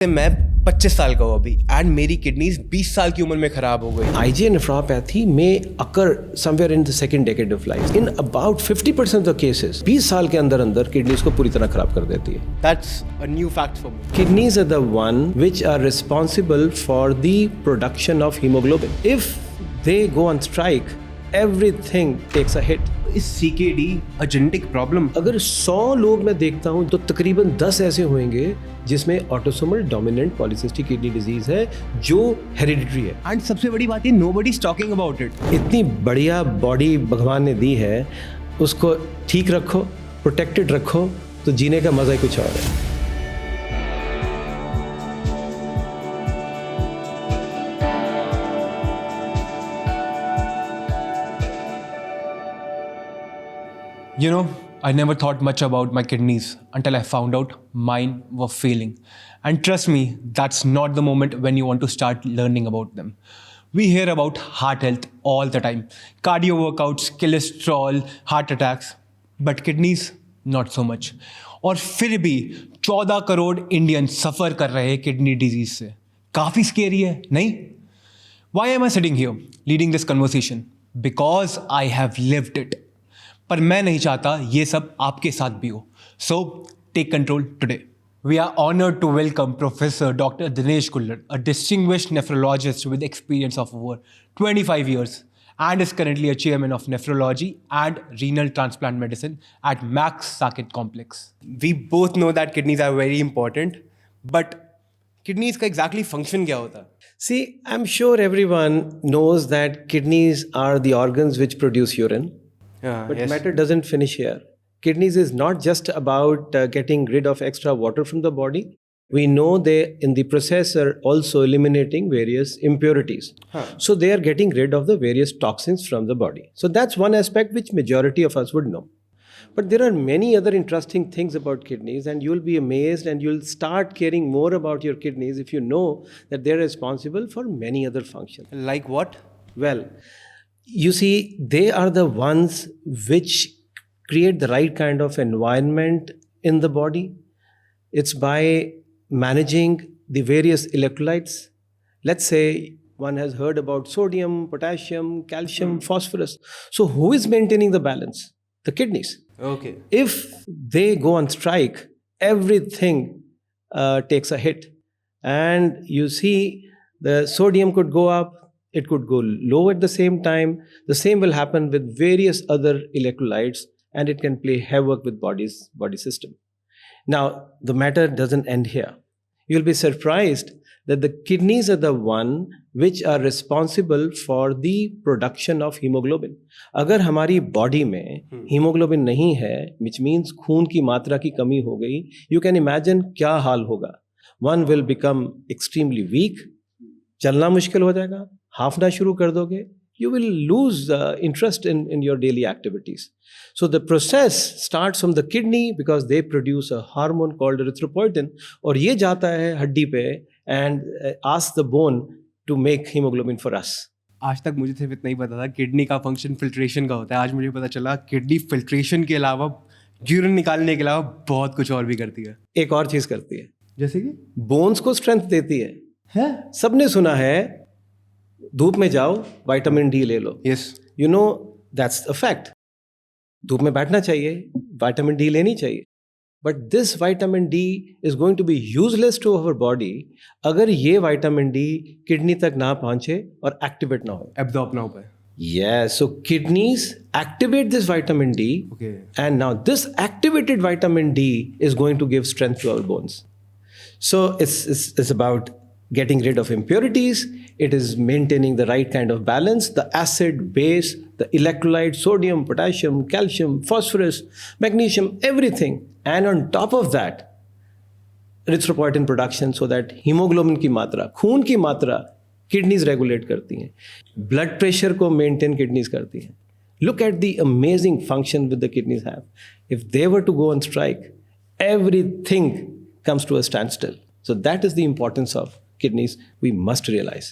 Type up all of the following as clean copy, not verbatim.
मैं 25 साल का हूँ अभी एंड मेरी किडनीज 20 साल की उम्र में खराब हो गई। IgA nephropathy may occur somewhere in the second decade of life. In about 50% of the cases, 20 साल के अंदर अंदर किडनीज को पूरी तरह खराब कर देती है. That's a new fact for me. Kidneys are the one which are responsible for the production of hemoglobin. If they go on strike, everything takes a hit. Is CKD a genetic problem? अगर 100 लोग मैं देखता हूँ तो तकरीबन 10 ऐसे होंगे जिसमें autosomal dominant polycystic kidney disease है जो हेरिडिटरी है. एंड सबसे बड़ी बात है nobody is talking about it. इतनी बढ़िया बॉडी भगवान ने दी है, उसको ठीक रखो, प्रोटेक्टेड रखो तो जीने का मजा ही कुछ और है. You know, I never thought much about my kidneys until I found out mine were failing. And trust me, that's not the moment when you want to start learning about them. We hear about heart health all the time. Cardio workouts, cholesterol, heart attacks. But kidneys, not so much. और फिर भी 14 crore Indian सफ़र कर रहे हैं kidney disease से. काफ़ी scary है, नहीं? Why am I sitting here leading this conversation? Because I have lived it. पर मैं नहीं चाहता ये सब आपके साथ भी हो. So take control today. We are honored to welcome Professor Dr. Dinesh Kullar, a distinguished nephrologist with experience of over 25 years and is currently a chairman of nephrology and renal transplant medicine at Max Saket Complex. We both know that kidneys are very important, but kidneys का exactly function क्या होता है? See, I'm sure everyone knows that kidneys are the organs which produce urine. But yes. matter doesn't finish here. Kidneys is not just about getting rid of extra water from the body. We know they, in the process, are also eliminating various impurities. So they are getting rid of the various toxins from the body. So that's one aspect which majority of us would know. But there are many other interesting things about kidneys, and you'll be amazed and you'll start caring more about your kidneys if you know that they're responsible for many other functions. Like what? Well, you see, they are the ones which create the right kind of environment in the body. It's by managing the various electrolytes. Let's say one has heard about sodium, potassium, calcium, phosphorus. So who is maintaining the balance? The kidneys. Okay. If they go on strike, everything takes a hit. And you see, the sodium could go up, it could go low at the same time. The same will happen with various other electrolytes, and it can play havoc with body system. Now, the matter doesn't end here. You'll be surprised that the kidneys are the one which are responsible for the production of hemoglobin. अगर हमारी body में hemoglobin नहीं है, which means खून की मात्रा की कमी हो गई, you can imagine क्या हाल होगा. One will become extremely weak, चलना मुश्किल हो जाएगा, हाफना शुरू कर दोगे, you will lose interest in your daily activities. So the process starts from the kidney because they produce a hormone called erythropoietin, और ये जाता है हड्डी पे and asks the bone to make hemoglobin for us. आज तक मुझे सिर्फ इतना ही पता था किडनी का फंक्शन फिल्ट्रेशन का होता है. आज मुझे पता चला किडनी फिल्ट्रेशन के अलावा, यूरिन निकालने के अलावा बहुत कुछ और भी करती है. एक और चीज करती है, जैसे कि बोन्स को स्ट्रेंथ देती है. सबने सुना है धूप में जाओ विटामिन डी ले लो. Yes, you know that's a fact. धूप में बैठना चाहिए, विटामिन डी लेनी चाहिए. But this vitamin D is going to be useless to our body अगर ये विटामिन डी किडनी तक ना पहुंचे और एक्टिवेट ना हो, एब्जॉर्ब ना हो पाए. Yes, so kidneys activate this vitamin D. Okay. And now this activated vitamin D is going to give strength to our bones. So it's about getting rid of impurities. It is maintaining the right kind of balance, the acid, base, the electrolyte, sodium, potassium, calcium, phosphorus, magnesium, everything. And on top of that, erythropoietin production so that hemoglobin की मात्रा, खून की मात्रा kidneys regulate करती हैं. Blood pressure को maintain kidneys करती हैं. Look at the amazing function with the kidneys have. If they were to go on strike, everything comes to a standstill. So that is the importance of kidneys we must realize.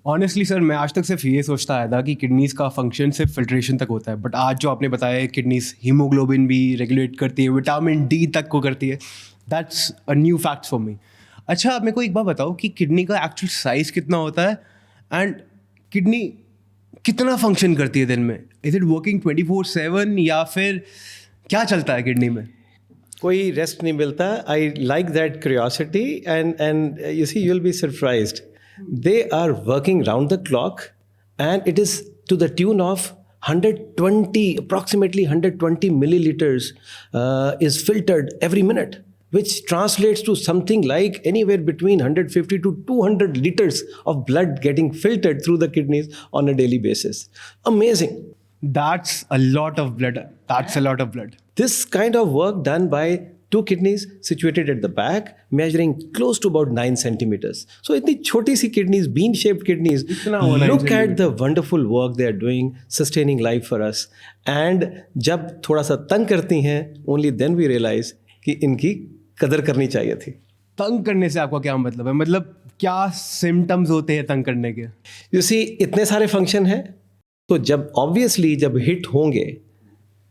Honestly sir, मैं आज तक सिर्फ ये सोचता आया था कि kidneys का फंक्शन सिर्फ फिल्ट्रेशन तक होता है. बट आज जो आपने बताया किडनीज हीमोग्लोबिन भी रेगुलेट करती है, विटामिन डी तक को करती है. That's a new fact for me. अच्छा, आप मेरे को एक बात बताओ कि किडनी का एक्चुअल साइज कितना होता है एंड किडनी कितना फंक्शन करती है दिन में? इज इट वर्किंग 24/7 या फिर क्या चलता है किडनी में? कोई रेस्ट नहीं मिलता. I like that curiosity and you see you will be surprised. They are working round the clock and it is to the tune of 120, approximately 120 milliliters is filtered every minute, which translates to something like anywhere between 150 to 200 liters of blood getting filtered through the kidneys on a daily basis. Amazing. That's a lot of blood. That's a lot of blood. This kind of work done by two kidneys situated at the back, measuring close to about 9 centimeters. So, इतनी छोटी सी kidneys, bean-shaped kidneys. Look at the wonderful work they are doing, sustaining life for us. And जब थोड़ा सा तंग करती हैं, only then we realize कि इनकी कदर करनी चाहिए थी. तंग करने से आपका क्या मतलब है? मतलब क्या सिम्टम्स होते हैं तंग करने के? You see, इतने सारे फंक्शन हैं, तो जब ऑब्वियसली जब हिट होंगे,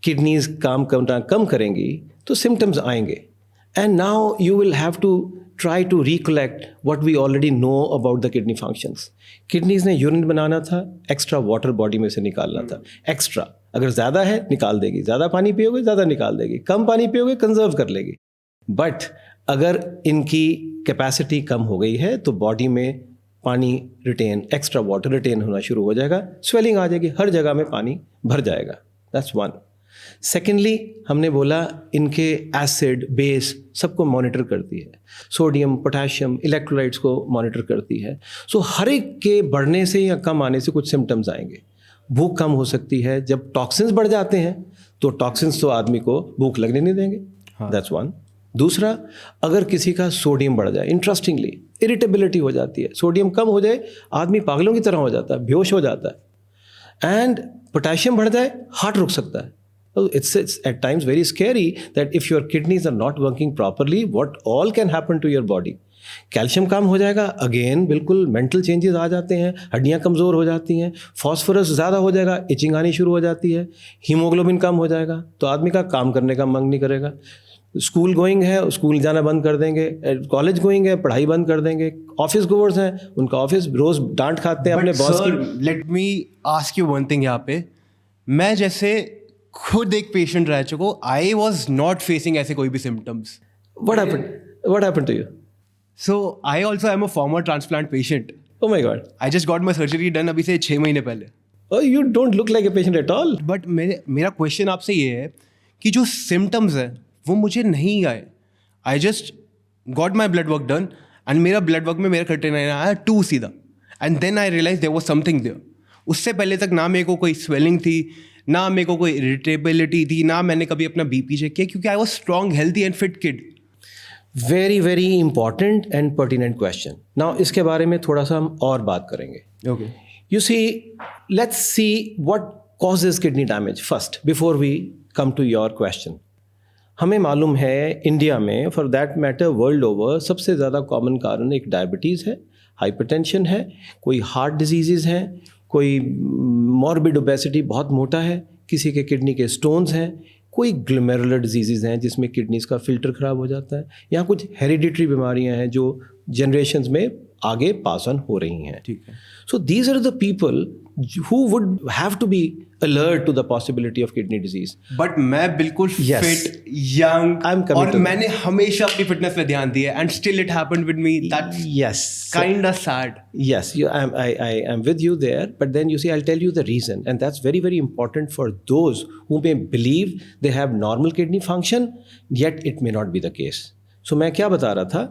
किडनीज काम करना कम करेंगी, तो सिम्टम्स आएंगे. And now you will have to try to recollect what we already know about the kidney functions. Kidneys ने यूरिन बनाना था, एक्स्ट्रा वाटर बॉडी में से निकालना था. एक्स्ट्रा अगर ज़्यादा है निकाल देगी, ज़्यादा पानी पियोगे ज़्यादा निकाल देगी, कम पानी पियोगे कंजर्व कर लेगी. बट अगर इनकी कैपेसिटी कम हो गई है तो बॉडी में पानी रिटेन, एक्स्ट्रा वाटर रिटेन होना शुरू हो जाएगा, स्वेलिंग आ जाएगी, हर जगह में पानी भर जाएगा. That's one. सेकेंडली, हमने बोला इनके एसिड बेस सबको मॉनिटर करती है, सोडियम पोटेशियम इलेक्ट्रोलाइट्स को मॉनिटर करती है. सो हर एक के बढ़ने से या कम आने से कुछ सिम्टम्स आएंगे. भूख कम हो सकती है. जब टॉक्सिन्स बढ़ जाते हैं तो टॉक्सिन्स तो आदमी को भूख लगने नहीं देंगे. That's one. दूसरा, अगर किसी का सोडियम बढ़ जाए, इंटरेस्टिंगली इरिटेबिलिटी हो जाती है. सोडियम कम हो जाए, आदमी पागलों की तरह हो जाता है, बेहोश हो जाता है. एंड पोटेशियम बढ़ जाए, हार्ट रुक सकता है. So it's at times very scary that if your kidneys are not working properly, what all can happen to your body. Calcium कम हो जाएगा, अगेन बिल्कुल मेंटल चेंजेस आ जाते हैं, हड्डियां कमज़ोर हो जाती हैं. फॉस्फोरस ज़्यादा हो जाएगा, इचिंग आनी शुरू हो जाती है. हीमोग्लोबिन कम हो जाएगा तो आदमी का काम करने का मन नहीं करेगा. स्कूल गोइंग है, स्कूल जाना बंद कर देंगे. कॉलेज गोइंग है, पढ़ाई बंद कर देंगे. ऑफिस गोवर्स हैं, उनका ऑफिस रोज डांट खाते हैं अपने बॉस की. Let me ask you one thing. यहाँ पे मैं जैसे खुद एक पेशेंट रह चुका हूँ, आई वॉज नॉट फेसिंग ऐसे कोई भी symptoms. What happened to you? So I also am a former transplant patient. Oh my God. I just got my surgery done अभी से 6 महीने पहले. Oh, you don't look like a patient at all. But मेरा question आपसे ये है कि जो सिम्टम्स है वो मुझे नहीं आए. I just got my blood work done and मेरा ब्लड वर्क में मेरा क्रिएटिनिन आया 2 सीधा. And then I realise there was something there. उससे पहले तक ना मेरे को कोई स्वेलिंग थी, ना मेरे को कोई इरिटेबिलिटी थी, ना मैंने कभी अपना बीपी चेक किया, क्योंकि I was strong healthy and fit kid. Very very important and pertinent question. Now इसके बारे में थोड़ा सा हम और बात करेंगे. Okay. You see, let's see what causes kidney damage first before we come to your question. हमें मालूम है इंडिया में, for that matter world over, सबसे ज़्यादा कॉमन कारण एक डायबिटीज़ है, हाइपरटेंशन है, कोई हार्ट डिजीज़ हैं, कोई मॉर्बिड ओबेसिटी बहुत मोटा है, किसी के किडनी के स्टोन्स हैं, कोई ग्लोमेरुलर डिजीज़ हैं जिसमें किडनीज का फिल्टर ख़राब हो जाता है, या कुछ हेरिडिटरी बीमारियां हैं जो जनरेशंस में आगे पास ऑन हो रही हैं. ठीक है. So these are the people who would have to be alert to the possibility of kidney disease. But मैं बिल्कुल Yes. Fit, young, I'm coming और to that. मैंने हमेशा अपनी फिटनेस पे ध्यान दिया and still it happened with me. That's Yes. Kind of sad. Yes, I am with you there. But then you see, I'll tell you the reason. And that's very, very important for those who may believe they have normal kidney function, yet it may not be the case. So मैं क्या बता रहा था,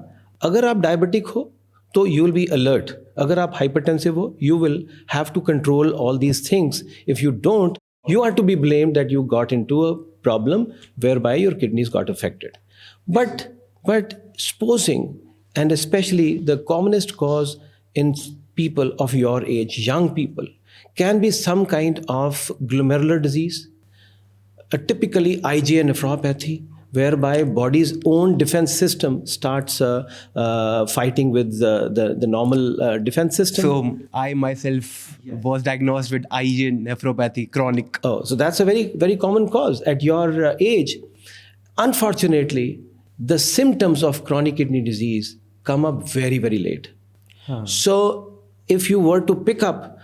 अगर आप diabetic हो तो you will be alert. अगर आप hypertensive हो, you will have to control all these things. If you don't, you are to be blamed that you got into a problem whereby your kidneys got affected. But supposing, and especially the commonest cause in people of your age, young people, can be some kind of glomerular disease, typically IgA nephropathy, whereby body's own defense system starts fighting with the normal defense system. So I myself was diagnosed with IgA nephropathy, chronic. Oh, so that's a very, very common cause at your age. Unfortunately, the symptoms of chronic kidney disease come up very, very late. So if you were to pick up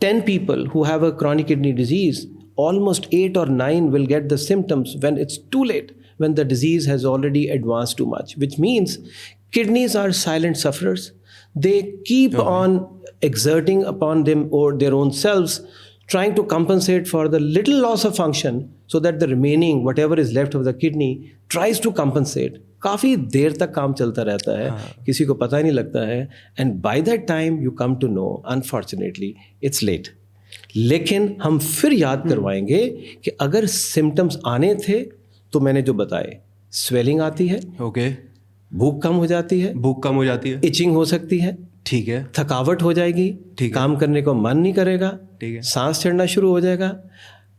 10 people who have a chronic kidney disease, almost 8 or 9 will get the symptoms when it's too late, when the disease has already advanced too much, which means kidneys are silent sufferers. They keep on exerting upon them or their own selves, trying to compensate for the little loss of function so that the remaining, whatever is left of the kidney, tries to compensate. काफ़ी देर तक काम चलता रहता है, किसी को पता ही नहीं लगता है, and by that time you come to know unfortunately it's late. लेकिन हम फिर याद करवाएंगे कि अगर सिम्टम्स आने थे तो मैंने जो बताए, स्वेलिंग आती है, ओके, भूख कम हो जाती है, भूख कम हो जाती है, इचिंग हो सकती है, ठीक है, थकावट हो जाएगी, ठीक है, काम करने को मन नहीं करेगा, ठीक है, सांस चढ़ना शुरू हो जाएगा,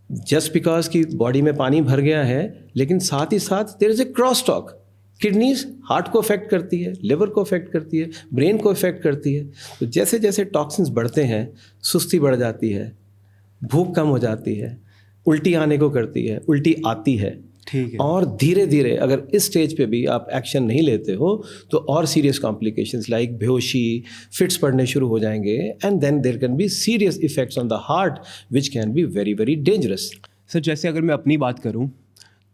जस्ट बिकॉज कि बॉडी में पानी भर गया है. लेकिन साथ ही साथ there is a cross talk. Kidneys heart को अफेक्ट करती है, लिवर को अफेक्ट करती है, ब्रेन को अफेक्ट करती है. तो जैसे जैसे टॉक्सिन्स बढ़ते हैं, सुस्ती बढ़ जाती है, भूख कम हो जाती है, उल्टी आने को करती है, उल्टी आती है. ठीक है. और धीरे धीरे अगर इस स्टेज पे भी आप एक्शन नहीं लेते हो तो और सीरियस कॉम्प्लिकेशंस लाइक बेहोशी, फिट्स पड़ने शुरू हो जाएंगे, and then there can be serious effects on the heart which can be very very dangerous. Sir जैसे अगर मैं अपनी बात करूं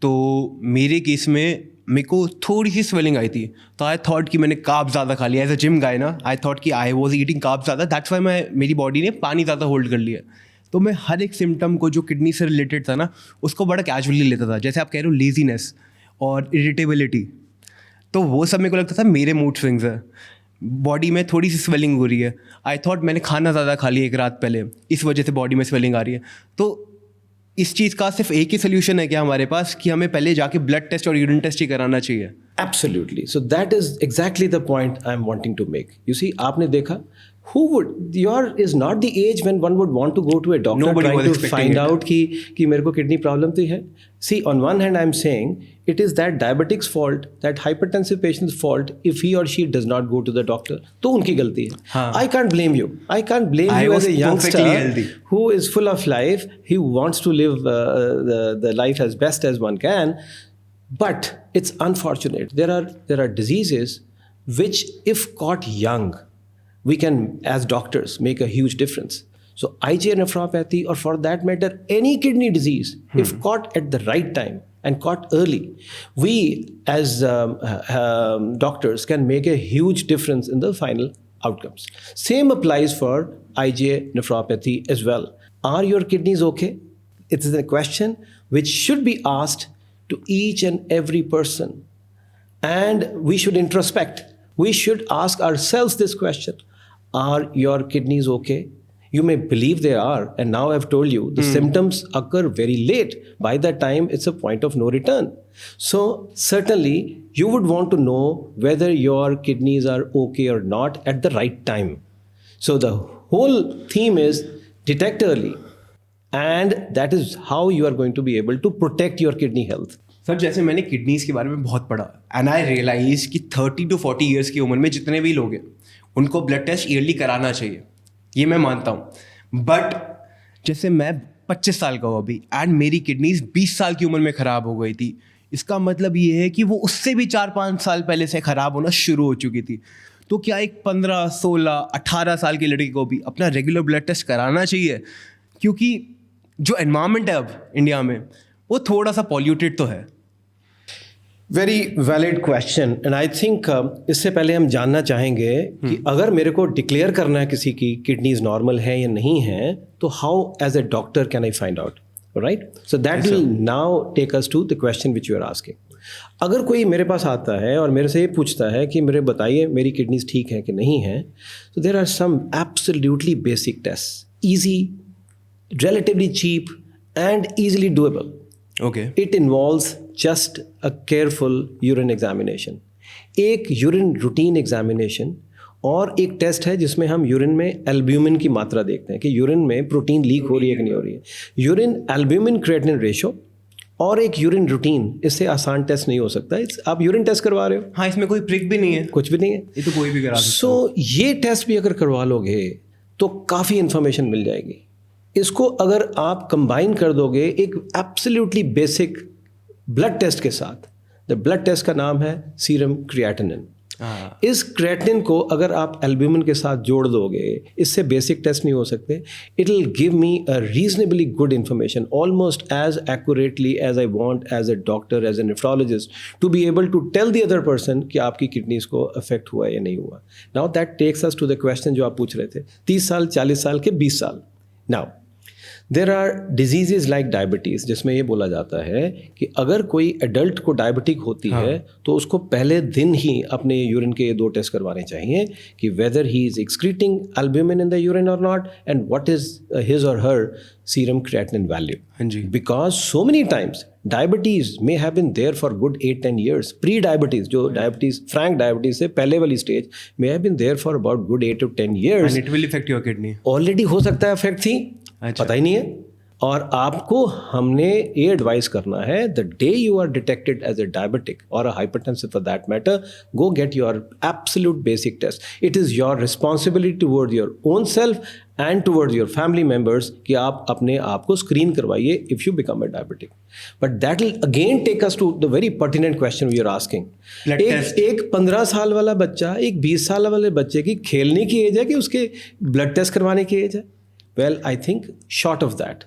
तो मेरे केस में मेरे को थोड़ी सी स्वेलिंग आई थी, तो आई थॉट कि मैंने कार्ब ज़्यादा खा लिया. एज अ जिम गाय ना, आई थॉट कि आई वॉज ईटिंग कार्ब ज़्यादा, दैट्स वाई मेरी बॉडी ने पानी ज़्यादा होल्ड कर लिया. तो मैं हर एक सिम्टम को जो किडनी से रिलेटेड था ना, उसको बड़ा कैजुअली लेता था. जैसे आप कह रहे हो लेजीनेस और इरिटेबिलिटी, तो वो सब मेरे को लगता था मेरे मूड स्विंग्स है. बॉडी में थोड़ी सी स्वेलिंग हो रही है, आई थॉट मैंने खाना ज़्यादा खा लिया एक रात पहले, इस वजह से बॉडी में स्वेलिंग आ रही है. तो इस चीज़ का सिर्फ एक ही सोल्यूशन है क्या हमारे पास, कि हमें पहले जाके ब्लड टेस्ट और यूरिन टेस्ट ही कराना चाहिए? Absolutely. So that is exactly the point I'm wanting to make. You see, आपने देखा, is not the age when one would want to go to a doctor Nobody trying was to expecting find it. out कि मेरे को kidney problem तो है. See, on one hand I'm saying it is that diabetic's fault, that hypertensive patient's fault if he or she does not go to the doctor. तो उनकी गलती है. हाँ. I can't blame you. I can't blame I you was as a youngster perfectly healthy. who is full of life. He wants to live the life as best as one can. But it's unfortunate. There are diseases which, if caught young, we can, as doctors, make a huge difference. So IgA nephropathy, or for that matter, any kidney disease, if caught at the right time and caught early, we as doctors can make a huge difference in the final outcomes. Same applies for IgA nephropathy as well. Are your kidneys okay? It is a question which should be asked to each and every person. And we should introspect. We should ask ourselves this question. Are your kidneys okay? You may believe they are, and now I've told you the symptoms occur very late. By that time, it's a point of no return. So certainly, you would want to know whether your kidneys are okay or not at the right time. So the whole theme is detect early. And that is how you are going to be able to protect your kidney health. Sir जैसे मैंने kidneys के बारे में बहुत पढ़ा, and I realise कि 30 to 40 years की उम्र में जितने भी लोग हैं उनको ब्लड टेस्ट ईयरली कराना चाहिए, ये मैं मानता हूँ. बट जैसे मैं 25 साल का हूँ अभी, एंड मेरी किडनीज 20 साल की उम्र में ख़राब हो गई थी. इसका मतलब ये है कि वो उससे भी 4-5 साल पहले से ख़राब होना शुरू हो चुकी थी. तो क्या एक 15, 16, 18 साल की लड़की को भी अपना रेगुलर ब्लड टेस्ट कराना चाहिए? क्योंकि जो एनवायरनमेंट है अब इंडिया में वो थोड़ा सा पॉल्यूटेड तो है. Very valid question, and I think इससे पहले हम जानना चाहेंगे कि अगर मेरे को डिक्लेयर करना है किसी की किडनीज नॉर्मल है या नहीं है, तो how as a doctor can I find out, right? So that will now take us to the question which you are asking. अगर कोई मेरे पास आता है और मेरे से ये पूछता है कि मेरे बताइए मेरी किडनीज ठीक है कि नहीं है, तो there are some absolutely basic test, easy, relatively cheap and easily doable. Okay. It involves just a careful urine examination. एक यूरिन रूटीन एग्जामिनेशन और एक टेस्ट है जिसमें हम यूरिन में एल्ब्यूमिन की मात्रा देखते हैं कि यूरिन में प्रोटीन लीक हो रही है कि नहीं हो रही है. यूरिन एल्ब्यूमिन क्रिएटिनिन रेशो और एक यूरिन रूटीन, इससे आसान टेस्ट नहीं हो सकता. आप यूरिन टेस्ट करवा रहे हो, हाँ, इसमें कोई प्रिक भी नहीं है, कुछ भी नहीं है, ये तो कोई भी करा सकता है. सो ये टेस्ट भी अगर करवा लोगे तो काफ़ी इन्फॉर्मेशन मिल जाएगी. इसको अगर आप कंबाइन कर दोगे एक एब्सोल्युटली बेसिक ब्लड टेस्ट के साथ, द ब्लड टेस्ट का नाम है सीरम क्रिएटिनिन. हाँ। इस क्रेटिनिन को अगर आप एल्ब्यूमिन के साथ जोड़ दोगे, इससे बेसिक टेस्ट नहीं हो सकते. It will give me a reasonably good information, almost as accurately as I want as a doctor, as a nephrologist, to be able to tell the other person कि आपकी किडनीज को affect हुआ या नहीं हुआ. Now that takes us to the question जो आप पूछ रहे थे, 30 साल, 40 साल के 20 साल. Now there are diseases like diabetes, जिसमें ये बोला जाता है कि अगर कोई एडल्ट को डायबिटिक होती है तो उसको पहले दिन ही अपने यूरिन के 2 टेस्ट करवाने चाहिए कि whether he is excreting albumin in the urine or not, and what is his or her serum creatinine value. हाँ जी. Because so many times diabetes may have been there for good 8-10 years. Pre diabetes, जो diabetes frank diabetes से पहले वाली stage, may have been there for about good 8 to 10 years. And it will effect your kidney. Already हो सकता है affect थी, अच्छा. पता ही नहीं है. और आपको हमने ये एडवाइस करना है, the day you are detected as a diabetic or a hypertensive for that matter, go get your absolute basic test. It is your responsibility toward your own self and towards your family members कि आप अपने आप को screen करवाइए if you become a diabetic. But that will again take us to the very pertinent question we are asking. एक 15 साल वाला बच्चा एक 20 साल वाले बच्चे की खेलने की एज है कि उसके ब्लड टेस्ट करवाने की एज है? Well, I think short of that.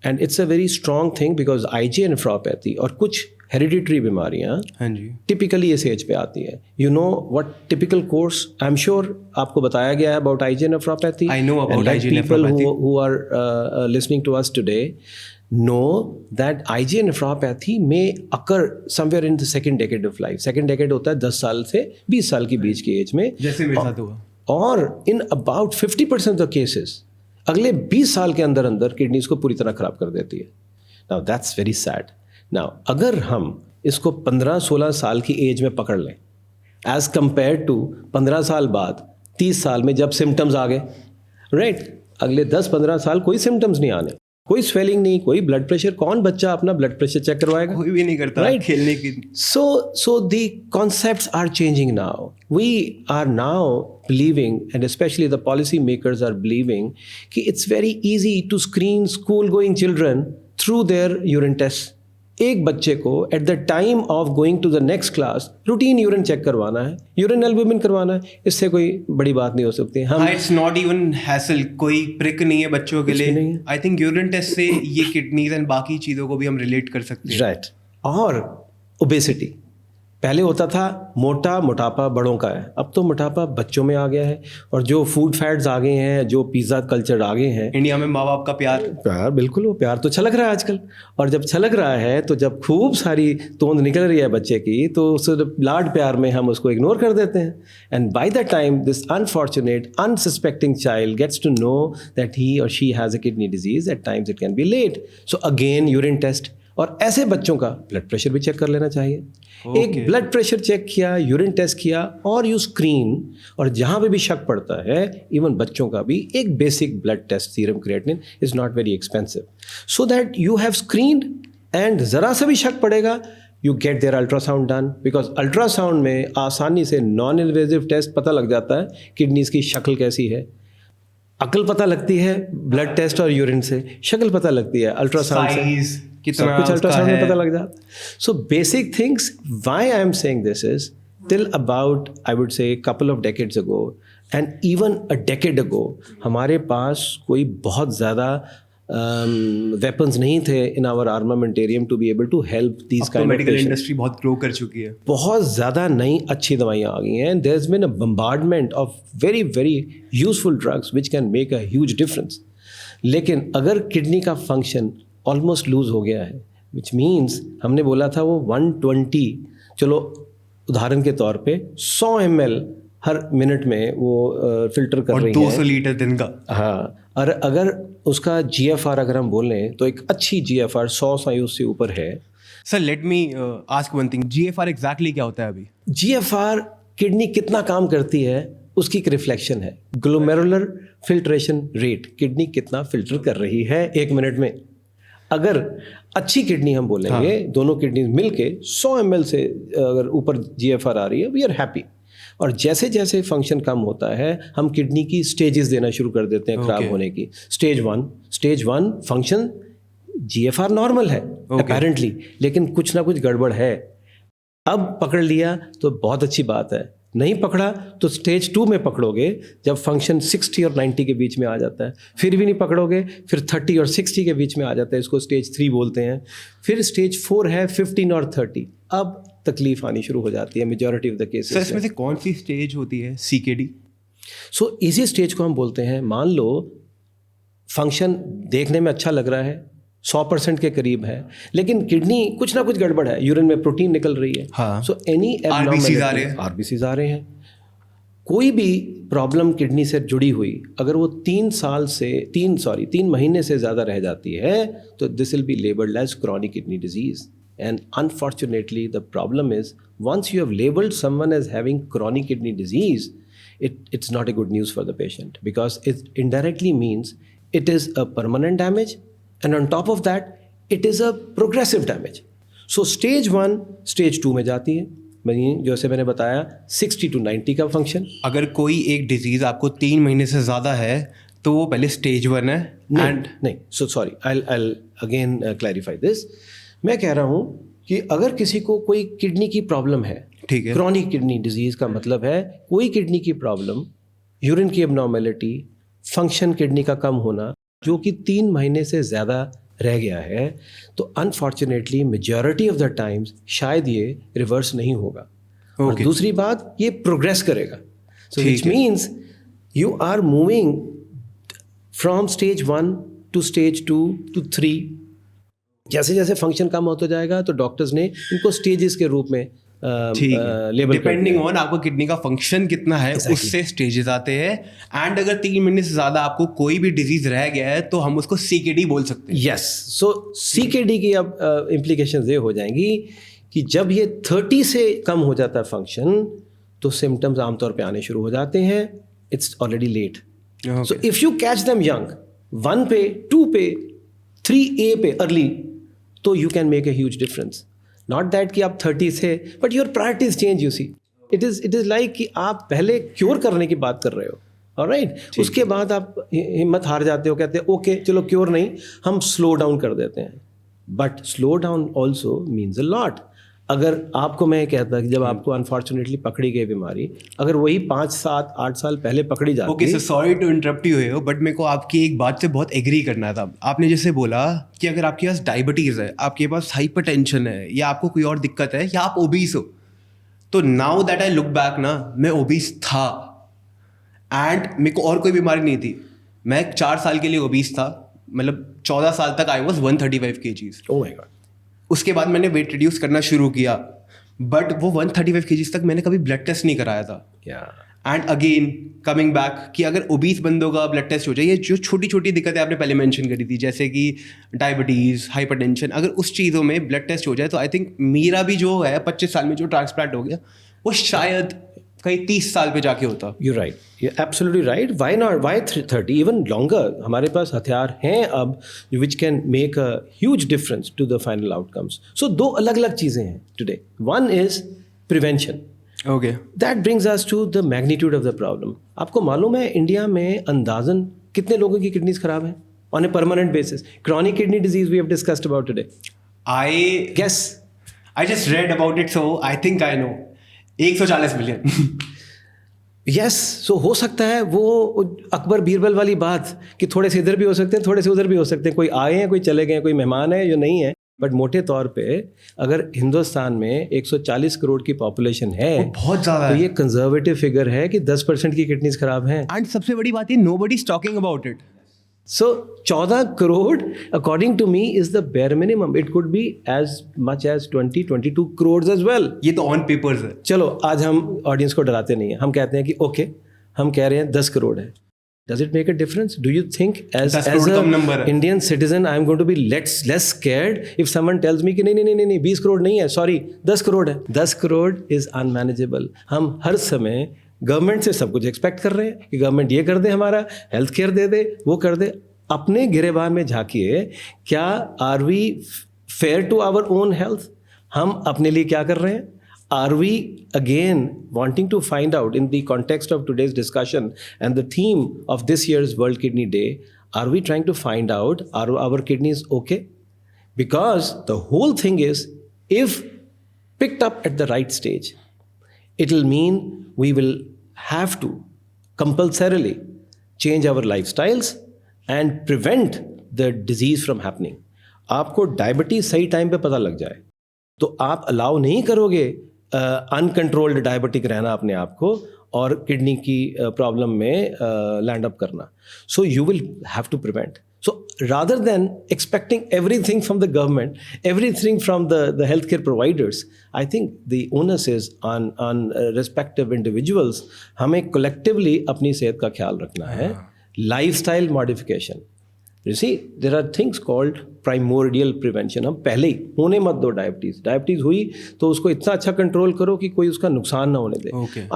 And it's a very strong thing because IgA nephropathy और कुछ हेरिडिटरी बीमारियां हाँ जी. टिपिकली इस एज पे आती है. You know what typical course, I am sure आपको बताया गया है about IgA nephropathy. I know about IgA people nephropathy. who are listening to us today know that IgA nephropathy may occur somewhere in the second decade of life. Second decade होता है 10 साल से 20 साल के बीच की एज में. जैसे मेरे साथ हुआ. और इन अबाउट 50% ऑफ केसेस अगले 20 साल के अंदर अंदर किडनीज को पूरी तरह खराब कर देती है. Now that's very sad. Now अगर हम इसको 15-16 साल की एज में पकड़ लें एज कंपेयर टू 15 साल बाद 30 साल में जब सिम्टम्स आ गए, राइट, अगले 10-15 साल कोई सिम्टम्स नहीं आने, कोई स्वेलिंग नहीं, कोई ब्लड प्रेशर. कौन बच्चा अपना ब्लड प्रेशर चेक करवाएगा? कोई भी नहीं करता. Right. खेलने की. So the concepts are changing now. We are now believing, and especially the policy makers are believing, कि it's very easy to screen school-going children through their urine tests. एक बच्चे को at the time of going to the next class routine urine check करवाना है, urine albumin करवाना है. इससे कोई बड़ी बात नहीं हो सकती. हम इट्स नॉट इवन हैसल, कोई प्रिक नहीं है बच्चों के लिए. नहीं है. आई थिंक यूरिन टेस्ट से ये किडनीज एंड बाकी चीज़ों को भी हम रिलेट कर सकते हैं. राइट. और ओबेसिटी पहले होता था मोटापा बड़ों का है, अब तो मोटापा बच्चों में आ गया है. और जो फूड फैट्स आ गए हैं, जो पिज़्ज़ा कल्चर आ गए हैं, इंडिया में माँ बाप का प्यार बिल्कुल, वो प्यार तो छलक रहा है आजकल. और जब छलक रहा है तो जब खूब सारी तोंद निकल रही है बच्चे की, तो उस लाड प्यार में हम उसको इग्नोर कर देते हैं. And by the time this unfortunate unsuspecting child gets to know that he or she has a kidney disease, at times it can be late. So again urine test. और ऐसे बच्चों का ब्लड प्रेशर भी check कर लेना चाहिए. एक blood pressure check किया, यूरिन टेस्ट किया, और यू स्क्रीन. और जहाँ पे भी शक पड़ता है, इवन बच्चों का भी एक basic blood test serum creatinine is not very expensive, so that you have screened. And ज़रा सा भी शक पड़ेगा, you get there ultrasound done, because ultrasound में आसानी से नॉन इन्वेजिव टेस्ट पता लग जाता है किडनीज की शक्ल कैसी है. अकल पता लगती है ब्लड टेस्ट और यूरिन से, शक्ल पता लगती है अल्ट्रासाउंड से, सब कुछ अल्ट्रासाउंड में पता लग जाता. So basic things, why I am saying this is, till about I would say couple of decades ago and even a decade ago हमारे पास कोई बहुत ज़्यादा वेपन्स नहीं थे in our armamentarium to be able to help these kind of medical industry बहुत grow कर चुकी है. बहुत ज़्यादा नई अच्छी दवाइयाँ आ गई हैं. There is been a bombardment of very very useful drugs which can make a huge difference. लेकिन अगर किडनी का फंक्शन ऑलमोस्ट लूज हो गया है, विच मीन्स हमने बोला था वो 120, चलो उदाहरण के तौर पे 100 ml हर मिनट में वो फिल्टर कर रही है, 200 लीटर दिन का. हाँ. और अगर उसका GFR अगर हम बोलें तो एक अच्छी GFR 100 साइज से ऊपर है. Sir let me ask one thing, GFR exactly क्या होता है अभी? GFR किडनी कितना काम करती है उसकी एक रिफ्लेक्शन है. ग्लोमेरुलर फिल्ट्रेशन रेट, किडनी कितना फिल्टर कर रही है 1 मिनट में. अगर अच्छी किडनी हम बोलेंगे, दोनों किडनी मिलके 100 ml से अगर ऊपर GFR आ रही है, वी आर हैप्पी. और जैसे जैसे फंक्शन कम होता है, हम किडनी की स्टेजेस देना शुरू कर देते हैं खराब होने की. स्टेज 1 फंक्शन GFR नॉर्मल है अपेरेंटली, लेकिन कुछ ना कुछ गड़बड़ है. अब पकड़ लिया तो बहुत अच्छी बात है. नहीं पकड़ा तो स्टेज 2 में पकड़ोगे जब फंक्शन 60 और 90 के बीच में आ जाता है, फिर भी नहीं पकड़ोगे, फिर 30 और 60 के बीच में आ जाता है, इसको स्टेज 3 बोलते हैं, फिर स्टेज 4 है 15 और 30, अब तकलीफ आनी शुरू हो जाती है majority of the sir cases. इसमें से कौन सी स्टेज होती है CKD? सो इसी स्टेज को हम बोलते हैं, मान लो फंक्शन देखने में अच्छा लग रहा है, 100% के करीब है, लेकिन किडनी कुछ ना कुछ गड़बड़ है, यूरिन में प्रोटीन निकल रही है, हाँ। सो एनी RBCs आ रहे हैं। RBCs आ रहे हैं, कोई भी प्रॉब्लम किडनी से जुड़ी हुई अगर वो 3 महीने से ज़्यादा रह जाती है तो this will be labelled as chronic kidney disease. And unfortunately the problem is once you have labelled someone as having chronic kidney disease, it's not a good news for the patient because it indirectly means it is a permanent damage, and on top of that it is a progressive damage. So stage 1 stage 2 में जाती है, जैसे मैंने बताया 60 to 90 का function. अगर कोई एक डिजीज आपको 3 महीने से ज़्यादा है तो वो पहले स्टेज 1 है। एंड नहीं, so sorry, I'll again clarify this। मैं कह रहा हूँ कि अगर किसी को कोई किडनी की प्रॉब्लम है, ठीक है, क्रॉनिक किडनी डिजीज का मतलब है कोई किडनी की प्रॉब्लम, यूरिन की एबनॉर्मेलिटी, फंक्शन किडनी का कम होना जो कि 3 महीने से ज़्यादा रह गया है, तो unfortunately majority of the times शायद ये रिवर्स नहीं होगा। और Okay. दूसरी बात, ये प्रोग्रेस करेगा, सो ठीक विच है। Means you are moving from stage 1 to stage 2 to 3। जैसे जैसे फंक्शन कम होता जाएगा तो डॉक्टर्स ने इनको स्टेजेस के रूप में ठीक है, लेबल डिपेंडिंग ऑन आपको किडनी का फंक्शन कितना है उससे स्टेजेस आते हैं। एंड अगर 3 महीने से ज़्यादा आपको कोई भी डिजीज रह गया है तो हम उसको CKD बोल सकते हैं। यस, सो CKD की अब इम्प्लीकेशंस ये हो जाएंगी कि जब ये 30 से कम हो जाता है फंक्शन तो सिम्टम्स आमतौर पे आने शुरू हो जाते हैं, it's already late. So if you catch them young, 1 पे, 2 पे, 3A पे अर्ली, तो you can make a huge difference. Not that कि आप 30 से, but your priorities change, you see, it is like कि आप पहले क्योर करने की बात कर रहे हो, ऑलराइट, उसके बाद आप हिम्मत हार जाते हो, कहते हैं ओके चलो क्योर नहीं, हम स्लो डाउन कर देते हैं। But slow down also means a lot. अगर आपको मैं कहता कि जब आपको अनफॉर्चुनेटली पकड़ी गई बीमारी, अगर वही 5, 7, 8 साल पहले पकड़ी जाती, okay sir, sorry to interrupt you हो, बट मेरे को आपकी एक बात से बहुत एग्री करना था। आपने जैसे बोला कि अगर आपके पास डायबिटीज़ है, आपके पास हाइपरटेंशन है, या आपको कोई और दिक्कत है, या आप ओबीस हो, तो now that I look back ना, मैं ओबीस था एंड मेरे को और कोई बीमारी नहीं थी। मैं 4 साल के लिए ओबीस था, मतलब 14 साल तक I was 135 kgs। Oh my God. उसके बाद मैंने वेट रिड्यूस करना शुरू किया, बट वो 135 kgs तक मैंने कभी ब्लड टेस्ट नहीं कराया था। एंड अगेन कमिंग बैक कि अगर ओबीस बंदों का ब्लड टेस्ट हो जाए, ये जो छोटी छोटी दिक्कतें आपने पहले मेंशन करी थी जैसे कि डायबिटीज़, हाइपरटेंशन, अगर उस चीज़ों में ब्लड टेस्ट हो जाए तो आई थिंक मेरा भी जो है 25 साल में जो ट्रांसप्लांट हो गया वो शायद कहीं 30 साल पे जाके होता। You're right. You're absolutely right. Why not? Why 30? Even longer. हमारे पास हथियार हैं अब which can make a huge difference to the final outcomes. So 2 अलग-अलग चीज़ें हैं today. One is prevention. Okay, That brings us to the magnitude of the problem. आपको मालूम है इंडिया में अंदाजन कितने लोगों की किडनीज खराब हैं on a permanent basis? Chronic kidney disease we have discussed about today. I Guess. Just read about it, so I think I know 140 million. Yes, so हो सकता है वो अकबर बीरबल वाली बात कि थोड़े से इधर भी हो सकते हैं, थोड़े से उधर भी हो सकते हैं, कोई आए हैं, कोई चले गए, कोई मेहमान है जो नहीं है, बट मोटे तौर पे अगर हिंदुस्तान में 140 करोड़ की पॉपुलेशन है, बहुत ज़्यादा तो है। ये कंजर्वेटिव फिगर है कि 10% की किडनीज खराब हैं। एंड सबसे बड़ी बात ये, nobody is talking about it. So 14 crore according to me is the bare minimum. It could be as much as 20-22 crores as well. ये तो ऑन पेपर्स है। चलो आज हम ऑडियंस को डराते नहीं हैं, हम कहते हैं कि ओके हम कह रहे हैं 10 करोड़ है। Does it make a difference? Do you think 10 as crore a come number है। Indian citizen I am going to be less scared if someone tells me कि नहीं 20 करोड़ नहीं है, सॉरी 10 करोड़ है। 10 करोड़ is unmanageable. हम हर समय गवर्नमेंट से सब कुछ एक्सपेक्ट कर रहे हैं कि गवर्नमेंट ये कर दे, हमारा हेल्थ केयर दे दे, वो कर दे। अपने गिरेबान में झांकिए, क्या are we fair to our own health? हम अपने लिए क्या कर रहे हैं? Are we again wanting to find out in the context of today's discussion and the theme of this year's World Kidney Day, are we trying to find out are our kidneys okay? Because the whole thing is, if picked up at the right stage, it'll mean we will have to compulsorily change our lifestyles and prevent the disease from happening. आपको diabetes सही time पे पता लग जाए तो आप allow नहीं करोगे अनकंट्रोल्ड डायबिटिक रहना अपने आप को और किडनी की प्रॉब्लम में लैंड अप करना. So you will have to prevent. So rather than expecting everything from the government, everything from the healthcare providers, I think the onus is on respective individuals. हमें collectively अपनी सेहत का ख्याल रखना है. Lifestyle modification. You see, there are things called primordial prevention. हम पहले ही होने मत दो डायबिटीज़ हुई तो उसको इतना अच्छा कंट्रोल करो कि कोई उसका नुकसान ना होने दे.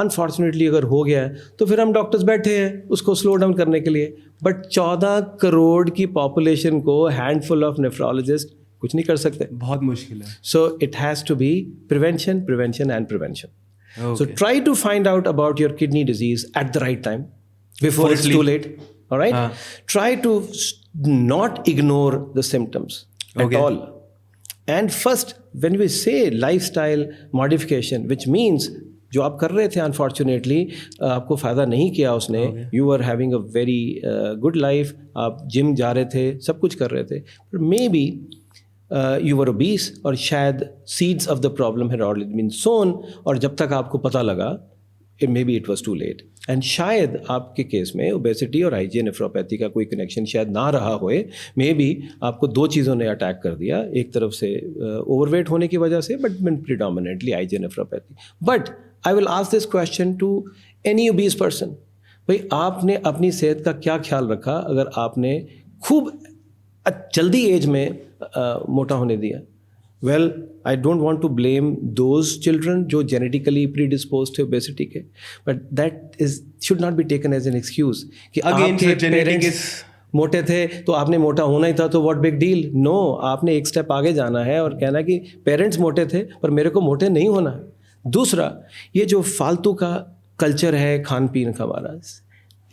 अनफॉर्चुनेटली अगर हो गया है तो फिर हम डॉक्टर्स बैठे हैं उसको स्लो डाउन करने के लिए. बट 14 करोड़ की पॉपुलेशन को हैंडफुल ऑफ नेफ्रोलॉजिस्ट कुछ नहीं कर सकते. बहुत मुश्किल है. So it has to be prevention and prevention. So try to find out about your kidney disease at the right time before it's too late. All right. Try to not ignore the symptoms at all. And first, when we say lifestyle modification, which means जो आप कर रहे थे unfortunately आपको फ़ायदा नहीं किया उसने. You are having a very good life. आप जिम जा रहे थे, सब कुछ कर रहे थे, but may be you were obese और शायद seeds of the problem had already been sown और जब तक आपको पता लगा may be it was too late. And शायद आपके केस में ओबेसिटी और आईजीए नेफ्रोपैथी का कोई कनेक्शन शायद ना रहा होए. मे बी आपको दो चीज़ों ने अटैक कर दिया, एक तरफ से ओवरवेट होने की वजह से but predominantly IgA nephropathy. But I will ask this question to any obese person. भाई आपने अपनी सेहत का क्या ख्याल रखा अगर आपने खूब जल्दी एज में मोटा होने दिया? Well, I don't want to blame those children जो जेनेटिकली प्रीडिस्पोज थे ओबेसिटी के, but that is should not be taken as an excuse कि आपके पेरेंट्स मोटे थे तो आपने मोटा होना ही था तो व्हाट बिग डील. नो, आपने एक स्टेप आगे जाना है और कहना कि पेरेंट्स मोटे थे पर मेरे को मोटे नहीं होना है. दूसरा, ये जो फालतू का कल्चर है खान पीन का हमारा,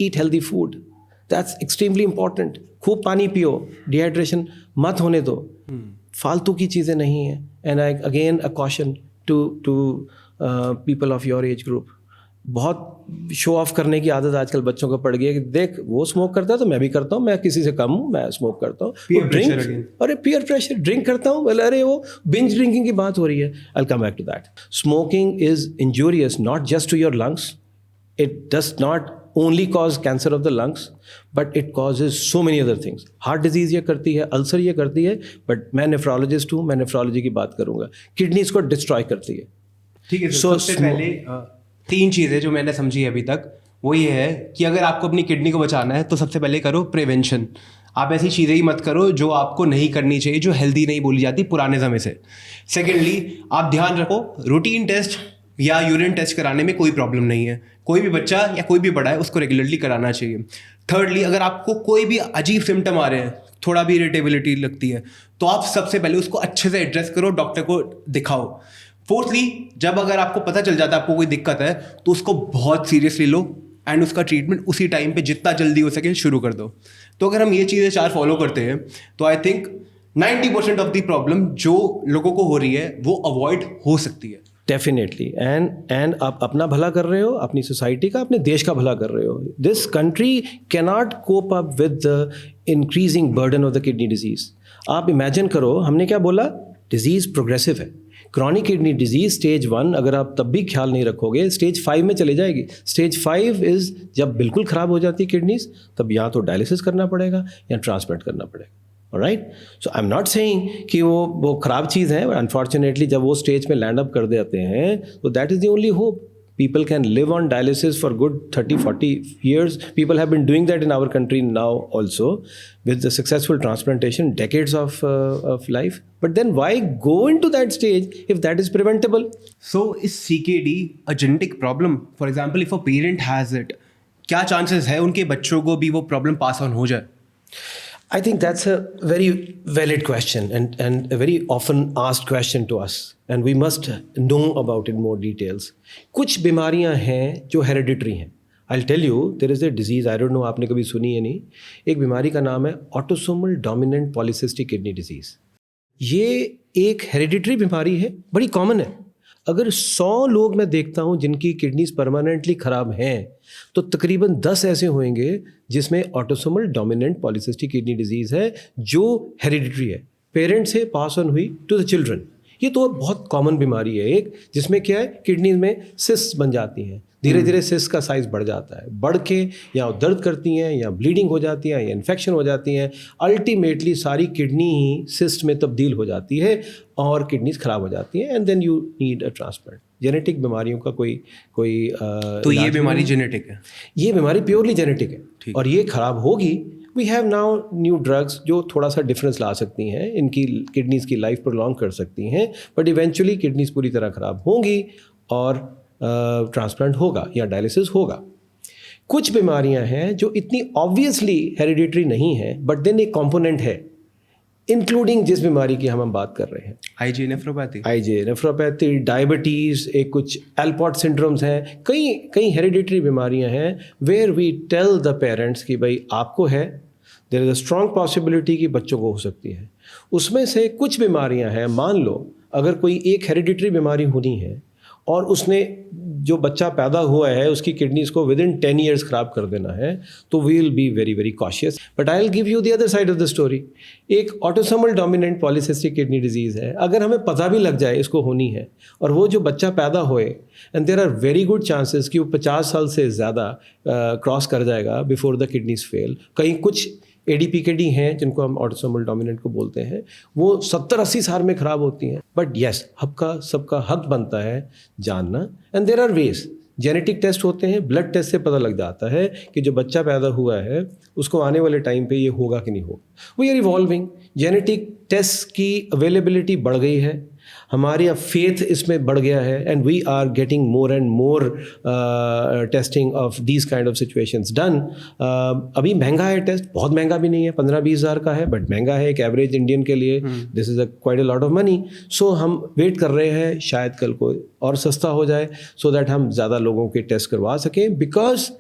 eat healthy food, that's extremely important. खूब पानी पियो, डिहाइड्रेशन मत होने दो. फालतू की चीज़ें नहीं हैं. And I again a caution to people of your age group. बहुत शो ऑफ करने की आदत आजकल बच्चों को पड़ गई है कि देख वो स्मोक करता है तो मैं भी करता हूँ, मैं किसी से कम हूँ, मैं स्मोक करता हूँ. ड्रिंक, अरे पीयर प्रेशर, ड्रिंक करता हूँ, बोले अरे वो बिंज ड्रिंकिंग की बात हो रही है. I will come back to that. Smoking is injurious not just to your lungs. It does not only cause cancer of the lungs, but it causes so many other things. Heart disease ये करती है, ulcer ये करती है, but मैं nephrologist हूँ, मैं nephrology की बात करूँगा. किडनीज को डिस्ट्रॉय करती है. ठीक है. सबसे पहले 3 चीज़ें जो मैंने समझी अभी तक वो ये है कि अगर आपको अपनी किडनी को बचाना है तो सबसे पहले करो प्रिवेंशन. आप ऐसी चीज़ें ही मत करो जो आपको नहीं करनी चाहिए, जो हेल्दी नहीं बोली जाती पुराने समय से. सेकेंडली, आप ध्यान रखो रूटीन टेस्ट या यूरिन टेस्ट कराने में कोई प्रॉब्लम नहीं है. कोई भी बच्चा या कोई भी बड़ा है उसको रेगुलरली कराना चाहिए. थर्डली, अगर आपको कोई भी अजीब सिम्टम आ रहे हैं, थोड़ा भी इरिटेबिलिटी लगती है, तो आप सबसे पहले उसको अच्छे से एड्रेस करो, डॉक्टर को दिखाओ. फोर्थली, जब अगर आपको पता चल जाता है आपको कोई दिक्कत है तो उसको बहुत सीरियसली लो एंड उसका ट्रीटमेंट उसी टाइम पे जितना जल्दी हो सके शुरू कर दो. तो अगर हम ये चीज़ें 4 फॉलो करते हैं तो I think 90% of the problem जो लोगों को हो रही है वो अवॉइड हो सकती है. डेफिनेटली. एंड आप अपना भला कर रहे हो, अपनी सोसाइटी का, अपने देश का भला कर रहे हो. This country cannot cope up with the increasing burden of the kidney disease. आप इमेजिन करो, हमने क्या बोला, डिजीज प्रोग्रेसिव है. क्रॉनिक किडनी डिजीज स्टेज 1 अगर आप तब भी ख्याल नहीं रखोगे स्टेज 5 में चली जाएगी. स्टेज 5 इज जब बिल्कुल ख़राब हो जाती है किडनीज, तब या तो डायलिसिस करना पड़ेगा या ट्रांसप्लांट करना पड़ेगा. Right. So I am not saying कि वो ख़राब चीज़ है, अनफॉर्चुनेटली जब वो स्टेज में लैंड अप कर देते हैं तो that is the only hope. People can live on dialysis for good 30-40 years. People have been doing that in our country now also with the successful transplantation, decades of life. But then why go into that stage if that is preventable? So is CKD a genetic problem? For example, if a parent has it, क्या chances है उनके बच्चों को भी वो problem pass on हो जाए? I think that's a very valid question and a very often asked question to us. And we must know about it more details. कुछ बीमारियां हैं जो hereditary हैं. I'll tell you, there is a disease, I don't know आपने कभी सुनी है नहीं. एक बीमारी का नाम है autosomal dominant polycystic kidney disease. ये एक hereditary बीमारी है, बड़ी common है. अगर 100 लोग मैं देखता हूँ जिनकी किडनीज परमानेंटली खराब हैं, तो तकरीबन 10 ऐसे होंगे जिसमें autosomal dominant polycystic kidney disease है जो हेरिडिटरी है, पेरेंट से पास ऑन हुई टू द चिल्ड्रन। ये तो बहुत कॉमन बीमारी है एक, जिसमें क्या है, किडनीज में सिस्ट बन जाती हैं, धीरे धीरे सिस्ट का साइज बढ़ जाता है, बढ़ के या दर्द करती हैं या ब्लीडिंग हो जाती है या इन्फेक्शन हो जाती हैं, अल्टीमेटली सारी किडनी ही सिस्ट में तब्दील हो जाती है और किडनीज खराब हो जाती हैं, and then you need a transplant. Genetic बीमारियों का कोई तो ये बीमारी जेनेटिक है? ये बीमारी प्योरली जेनेटिक है और ये खराब होगी। We have now new drugs जो थोड़ा सा डिफरेंस ला सकती हैं, इनकी किडनीज की लाइफ प्रोलॉन्ग कर सकती हैं, बट इवेंचुअली किडनीज पूरी तरह खराब होंगी और ट्रांसप्लांट होगा या डायलिसिस होगा। कुछ बीमारियां हैं जो इतनी ऑब्वियसली हेरिडिटरी नहीं है, बट देन एक कंपोनेंट है, इंक्लूडिंग जिस बीमारी की हम बात कर रहे हैं, आईजे नेफ्रोपैथी, डायबिटीज़, एक कुछ एल्पॉट सिंड्रोम्स हैं, कई हेरिडिटरी बीमारियां हैं where we tell the parents कि भाई आपको है, there is a strong possibility कि बच्चों को हो सकती है। उसमें से कुछ बीमारियां हैं, मान लो अगर कोई एक हेरिडिटरी बीमारी होनी है और उसने जो बच्चा पैदा हुआ है उसकी किडनीज को विद इन 10 ईयर्स ख़राब कर देना है, तो we will be very very cautious. But I will give you the other side of the story. एक autosomal dominant polycystic kidney disease है, अगर हमें पता भी लग जाए इसको होनी है और वो जो बच्चा पैदा होए, and there are very good chances कि वो 50 साल से ज़्यादा क्रॉस कर जाएगा बिफोर द किडनीज फेल। कहीं कुछ ADPKD हैं जिनको हम ऑटोसोमल डोमिनेंट को बोलते हैं, वो 70-80 साल में ख़राब होती हैं। बट येस, सबका हक बनता है जानना, and there are ways. Genetic test होते हैं, ब्लड टेस्ट से पता लग जाता है कि जो बच्चा पैदा हुआ है उसको आने वाले टाइम पे ये होगा कि नहीं होगा। We are evolving, genetic test की अवेलेबिलिटी बढ़ गई है, हमारी फेथ इसमें बढ़ गया है, and we are getting more and more testing of these kind of situations done. अभी महंगा है टेस्ट, बहुत महंगा भी नहीं है, 15-20 हज़ार का है, बट महंगा है एक एवरेज इंडियन के लिए। This is quite a lot of money. So हम वेट कर रहे हैं शायद कल को और सस्ता हो जाए, सो दैट हम ज़्यादा लोगों के टेस्ट करवा सकें, because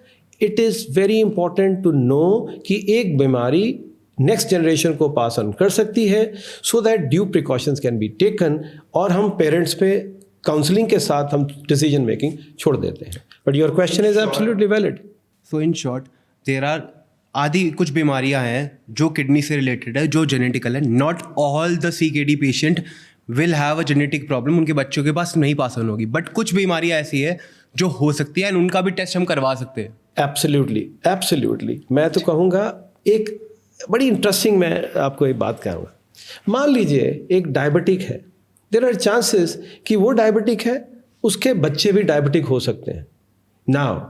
it is very important to know कि एक बीमारी नेक्स्ट जनरेशन को पास ऑन कर सकती है, so that due precautions can be taken, और हम पेरेंट्स पे काउंसलिंग के साथ हम डिसीजन मेकिंग छोड़ देते हैं। But your question is absolutely valid. So in short, there are आदि कुछ बीमारियां हैं जो किडनी से रिलेटेड है, जो जेनेटिकल है। Not all the CKD patient will have a genetic problem, उनके बच्चों के पास नहीं पास ऑन होगी, बट कुछ बीमारियां ऐसी है जो हो सकती है, एंड उनका भी टेस्ट हम करवा सकते हैं। एब्सोल्युटली। मैं तो कहूँगा एक बड़ी इंटरेस्टिंग, मैं आपको एक बात कहूँगा। मान लीजिए एक डायबिटिक है, देयर आर चांसेस कि वो डायबिटिक है, उसके बच्चे भी डायबिटिक हो सकते हैं। नाउ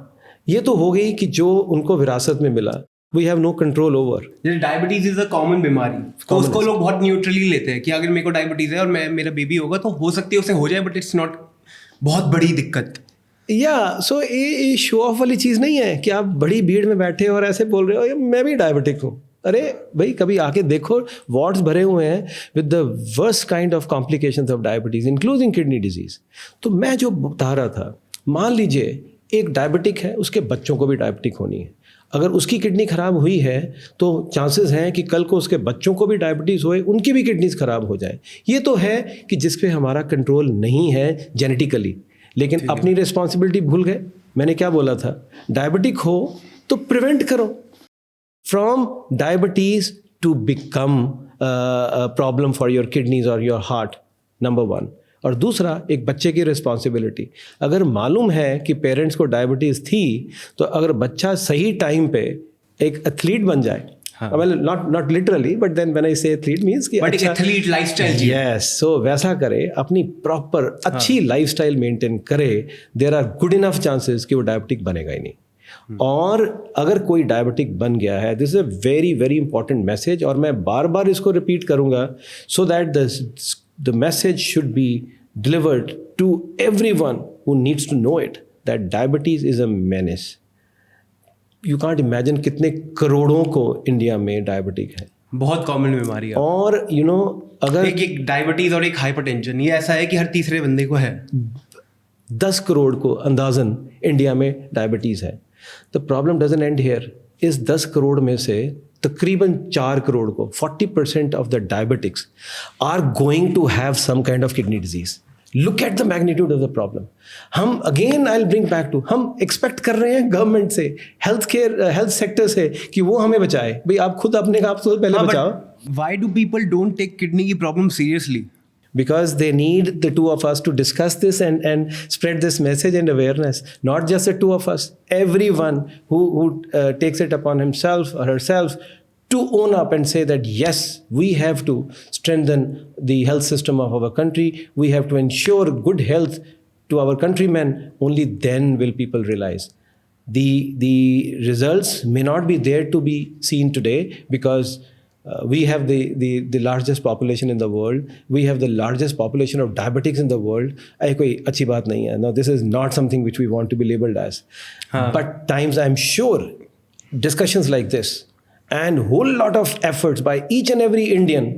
ये तो हो गई कि जो उनको विरासत में मिला, we have no control over. जैसे डायबिटीज इज अ कॉमन बीमारी, तो उसको लोग बहुत न्यूट्रली लेते हैं कि अगर मेरे को डायबिटीज है और मेरा बेबी होगा तो हो सकती है उसे हो जाए, बट इट्स नॉट बहुत बड़ी दिक्कत। सो ये शो ऑफ वाली चीज़ नहीं है कि आप बड़ी भीड़ में बैठे और ऐसे बोल रहे हो मैं भी डायबिटिक हूँ। अरे भाई, कभी आके देखो, वार्ड्स भरे हुए हैं with the worst kind of complications of diabetes including kidney disease. तो मैं जो बता रहा था, मान लीजिए एक डायबिटिक है, उसके बच्चों को भी डायबिटिक होनी है। अगर उसकी किडनी खराब हुई है तो चांसेस हैं कि कल को उसके बच्चों को भी डायबिटीज़ होए, उनकी भी किडनीज खराब हो जाए। ये तो है कि जिस पे हमारा कंट्रोल नहीं है जेनेटिकली, लेकिन अपनी रिस्पॉन्सिबिलिटी भूल गए। मैंने क्या बोला था, डायबिटिक हो तो प्रिवेंट करो from diabetes to become problem for your kidneys और योर हार्ट, नंबर 1। और दूसरा, एक बच्चे की रिस्पॉन्सिबिलिटी, अगर मालूम है कि पेरेंट्स को डायबिटीज़ थी, तो अगर बच्चा सही टाइम पे एक एथलीट बन जाए, well not literally, but then when I say athlete means कि but अच्छा, athlete lifestyle जी, yes, so वैसा करे, अपनी प्रॉपर अच्छी लाइफस्टाइल मेंटेन करे, there are good enough chances कि वो डायबिटिक बनेगा ही नहीं। और अगर कोई डायबिटिक बन गया है, this is a very very important message, और मैं बार बार इसको रिपीट करूंगा, so that the message should be delivered to everyone who needs to know it, that diabetes is a menace. You can't imagine कितने करोड़ों को इंडिया में डायबिटिक है, बहुत कॉमन बीमारी है। और यू नो अगर एक डायबिटीज और एक हाइपरटेंशन, ये ऐसा है कि हर तीसरे बंदे को है। 10 करोड़ को अंदाजन इंडिया में डायबिटीज़ है। The problem doesn't and here. इस 10 करोड़ में से तकरीबन 4 करोड़ को, 40% of the diabetics are going to have some kind of kidney disease. Look at the magnitude of the problem. हम again I will bring back to, हम expect कर रहे हैं गवर्नमेंट से, हेल्थ सेक्टर से कि वो हमें बचाए. भाई आप खुद अपने आप से पहले बचाओ. Why do people don't take kidney की problem seriously? Because they need the two of us to discuss this and spread this message and awareness. Not just the two of us, everyone who takes it upon himself or herself to own up and say that yes, we have to strengthen the health system of our country. We have to ensure good health to our countrymen. Only then will people realize. The results may not be there to be seen today because we have the largest population in the world. We have the largest population of diabetics in the world. ऐ कोई अच्छी बात नहीं है. Now this is not something which we want to be labeled as. But times I'm sure discussions like this and whole lot of efforts by each and every Indian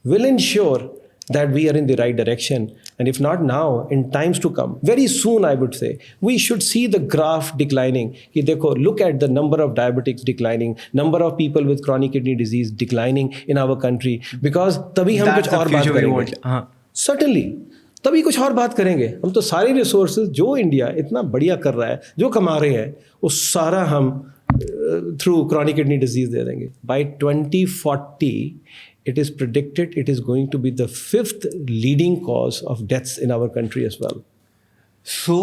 will ensure that we are in the right direction. And if not now, in times to come, very soon I would say, we should see the graph declining. कि देखो, look at the number of diabetics declining, number of people with chronic kidney disease declining in our country. Because तभी हम कुछ और बात करेंगे. Certainly. तभी कुछ और बात करेंगे. हम तो सारे रिसोर्सेज जो इंडिया इतना बढ़िया कर रहा है, जो कमा रहे हैं, वो सारा हम थ्रू chronic kidney disease दे देंगे. By 2040, it is predicted it is going to be the 5th leading cause of deaths in our country as well. So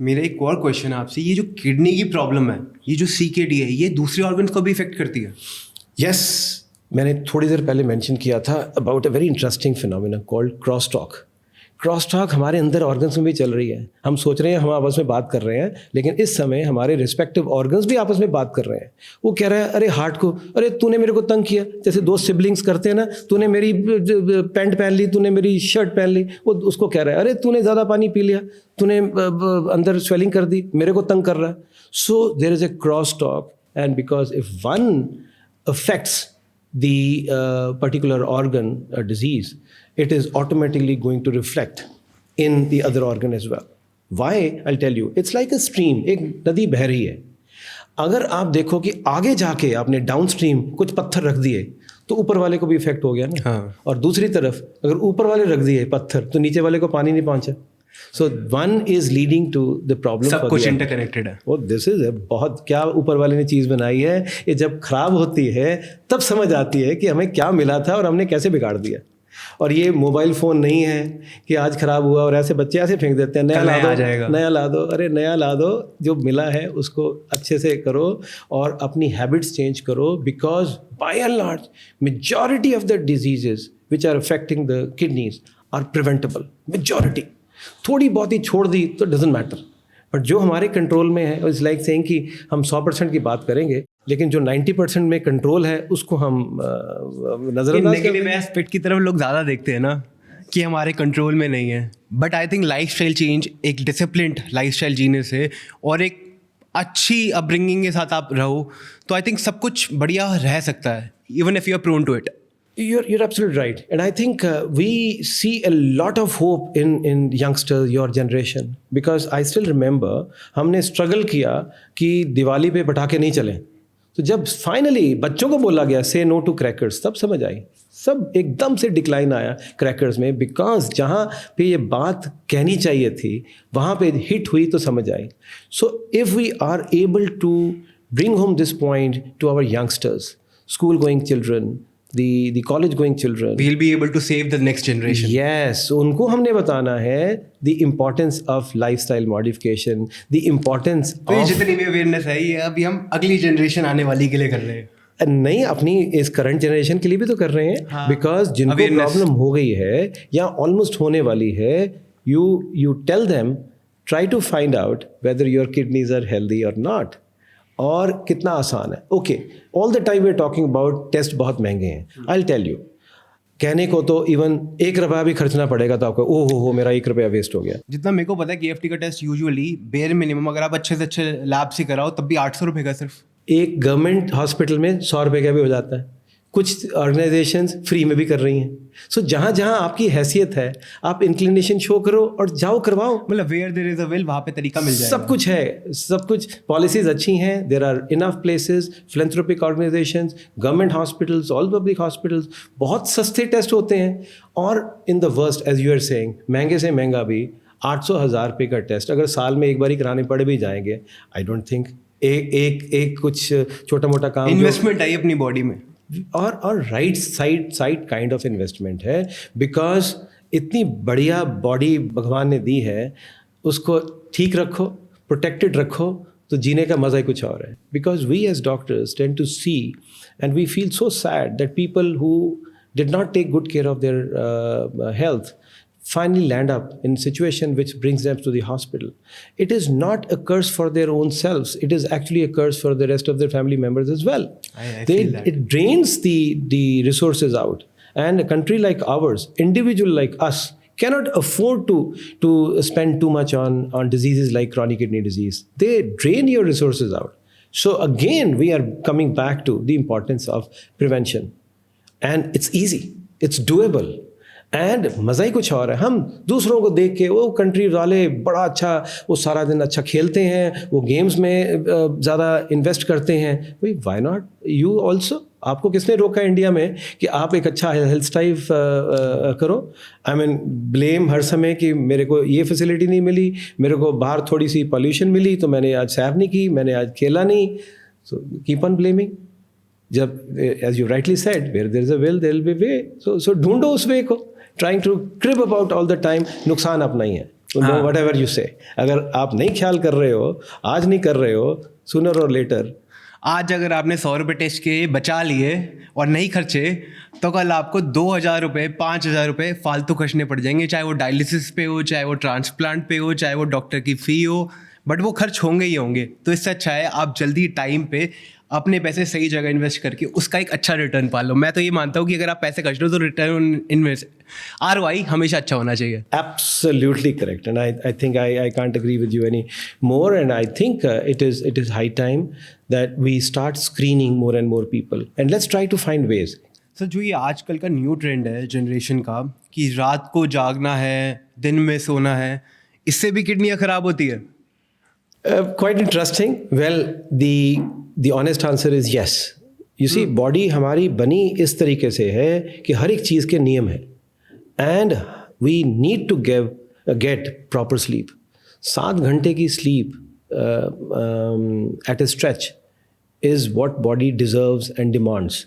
मेरा एक और क्वेश्चन है आपसे, ये जो किडनी की प्रॉब्लम है, ये जो CKD है, ये दूसरे ऑर्गन्स को भी इफेक्ट करती है? Yes, मैंने थोड़ी देर पहले मेंशन किया था about a very interesting phenomenon called crosstalk. Crosstalk हमारे अंदर ऑर्गन्स में भी चल रही है. हम सोच रहे हैं हम आपस में बात कर रहे हैं, लेकिन इस समय हमारे रिस्पेक्टिव ऑर्गन्स भी आपस में बात कर रहे हैं. वो कह रहा है अरे हार्ट को, अरे तूने मेरे को तंग किया. जैसे दो सिबलिंग्स करते हैं ना, तूने मेरी पैंट पहन ली, तूने मेरी शर्ट पहन ली. वो उसको कह रहा है अरे तूने ज़्यादा पानी पी लिया, तूने अंदर स्वेलिंग कर दी, मेरे को तंग कर रहा है. So there is a cross talk. And because if one affects the particular organ disease, it is automatically going to reflect in the other organ as well. Why? I'll tell you. It's like a stream. एक नदी बह रही है. अगर आप देखो कि आगे जाके आपने डाउन स्ट्रीम कुछ पत्थर रख दिए तो ऊपर वाले को भी इफेक्ट हो गया ना. और दूसरी तरफ अगर ऊपर वाले रख दिए पत्थर तो नीचे वाले को पानी नहीं पहुंचा. So one is leading to the problem. सब कुछ इंटरकनेक्टेड है. वो दिस इज बहुत क्या ऊपर वाले ने चीज़ बनाई है. ये जब खराब होती है तब समझ आती है कि हमें क्या मिला था और हमने कैसे बिगाड़ दिया. और ये मोबाइल फ़ोन नहीं है कि आज ख़राब हुआ और ऐसे बच्चे ऐसे फेंक देते हैं, नया ला दो, नया ला दो. अरे नया ला दो, जो मिला है उसको अच्छे से करो और अपनी हैबिट्स चेंज करो. Because by and large majority of the diseases which are affecting the kidneys are preventable. Majority. थोड़ी बहुत ही छोड़ दी तो डजेंट मैटर, बट जो हमारे कंट्रोल में है, इट्स लाइक सेइंग कि हम 100% की बात करेंगे, लेकिन जो 90% में कंट्रोल है उसको हम नजरअंदाज. नेगेटिव एस्पेक्ट की तरफ लोग ज़्यादा देखते हैं ना कि हमारे कंट्रोल में नहीं है. But I think lifestyle change, एक डिसिप्लिन्ड लाइफस्टाइल जीने से और एक अच्छी अपब्रिंगिंग के साथ आप रहो तो आई थिंक सब कुछ बढ़िया रह सकता है, even if you are prone to it. You're absolutely right. And I think we see a lot of hope in youngsters, your generation. Because I still remember, हमने struggle किया कि दिवाली पे पटाखे नहीं चलें. तो जब फाइनली बच्चों को बोला गया से नो टू क्रैकर्स, तब समझ आई. सब एकदम से डिक्लाइन आया क्रैकर्स में. बिकॉज जहाँ पे ये बात कहनी चाहिए थी वहाँ पे हिट हुई तो समझ आई. So if we are able to bring home this point to our youngsters, school going children, the college going children, we'll be able to save the next generation. Yes, उनको हमने बताना है the importance of lifestyle modification, the importance तो ये of जितनी भी awareness है ये अभी हम अगली जनरेशन आने वाली के लिए कर रहे हैं. नहीं, अपनी इस करंट जनरेशन के लिए भी तो कर रहे हैं. बिकॉज जिनको प्रॉब्लम हो गई है या ऑलमोस्ट होने वाली है, you tell them, try to find out whether your kidneys are healthy or not. और कितना आसान है. Okay, all the time we are talking about test बहुत महंगे हैं. आई विल टेल यू, कहने को तो इवन ₹1 भी खर्चना पड़ेगा तो आपको हो मेरा ₹1 वेस्ट हो गया. जितना मेरे को पता है KFT का टेस्ट यूजुअली बेयर मिनिमम अगर आप अच्छे से अच्छे लैब से कराओ तब भी ₹800 का सिर्फ. एक गवर्नमेंट हॉस्पिटल में ₹100 का भी हो जाता है. कुछ ऑर्गेनाइजेशंस फ्री में भी कर रही हैं. सो जहाँ जहाँ आपकी हैसियत है, आप इंक्लिनेशन शो करो और जाओ करवाओ. मतलब where there is a will वहाँ पे तरीका मिल जाएगा. सब कुछ है, सब कुछ. पॉलिसीज अच्छी हैं, there are enough places, philanthropic organisations, government hospitals, all public hospitals, बहुत सस्ते टेस्ट होते हैं. और in the worst, as you are saying, महंगे से महंगा भी 800,000 रुपये का टेस्ट अगर साल में एक बार ही कराने पड़ भी जाएंगे, आई डोंट थिंक एक कुछ छोटा मोटा काम इन्वेस्टमेंट है अपनी बॉडी में, और right side kind of investment है. बिकॉज इतनी बढ़िया बॉडी भगवान ने दी है, उसको ठीक रखो, प्रोटेक्टेड रखो, तो जीने का मज़ा ही कुछ और है. Because we as doctors tend to see and we feel so sad that people who did not take good care of their health finally land up in a situation which brings them to the hospital. It is not a curse for their own selves. It is actually a curse for the rest of their family members as well. I feel that. It drains the resources out. And a country like ours, individual like us, cannot afford to spend too much on diseases like chronic kidney disease. They drain your resources out. So again, we are coming back to the importance of prevention. And it's easy. It's doable. And मज़ा ही कुछ और है. हम दूसरों को देख के, वो कंट्री वाले बड़ा अच्छा, वो सारा दिन अच्छा खेलते हैं, वो गेम्स में ज़्यादा इन्वेस्ट करते हैं. भाई वाई नॉट यू ऑल्सो? आपको किसने रोका इंडिया में कि आप एक अच्छा हेल्थ स्टाइल करो? आई मीन ब्लेम हर समय कि मेरे को ये फैसिलिटी नहीं मिली, मेरे को बाहर थोड़ी सी पॉल्यूशन मिली तो मैंने आज सैर नहीं की, मैंने आज खेला नहीं. So keep on blaming. जब as you rightly said, where there is a will there will be way. So ढूंढो उस वे को. Trying to crib about all the time, नुकसान अपना ही है. So no, whatever you say, अगर आप नहीं ख्याल कर रहे हो, आज नहीं कर रहे हो, sooner or later. आज अगर आपने 100 रुपये टेस्ट के बचा लिए और नहीं खर्चे, तो कल आपको 2,000 रुपये, 5,000 रुपये फालतू खर्चने पड़ जाएंगे. चाहे वो डायलिसिस पे हो, चाहे वो ट्रांसप्लांट पे हो, चाहे वो डॉक्टर की फ़ी हो, बट वो खर्च होंगे ही होंगे. तो इससे अच्छा है आप जल्दी टाइम पे अपने पैसे सही जगह इन्वेस्ट करके उसका एक अच्छा रिटर्न पा लो. मैं तो ये मानता हूँ कि अगर आप पैसे खर्च लो तो रिटर्न इन्वेस्ट ROI हमेशा अच्छा होना चाहिए. Absolutely correct, and I think I can't agree with you any more. And I think it is high time that we start screening more and more people, and let's try to find ways. Sir जो ये आजकल का new trend है generation का कि रात को जागना है, दिन में सोना है, इससे भी किडनियाँ खराब होती है. Quite interesting. Well, the honest answer is yes. You see, body हमारी बनी इस तरीके से है कि हर एक चीज़ के नियम है. And we need to get proper sleep. 7 घंटे की sleep at a stretch is what body deserves and demands.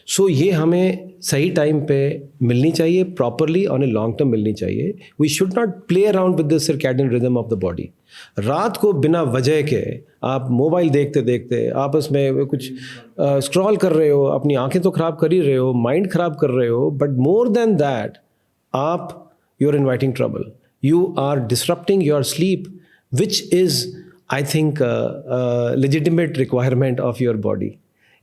सो ये हमें सही टाइम पे मिलनी चाहिए, properly on a long term मिलनी चाहिए. We should not play around with the circadian rhythm of the body. रात को बिना वजह के आप मोबाइल देखते देखते आपस में कुछ स्क्रॉल कर रहे हो, अपनी आंखें तो ख़राब कर ही रहे हो, माइंड ख़राब कर रहे हो, बट मोर देन दैट आप you are inviting trouble. You are disrupting your sleep, which is I think legitimate requirement of your body.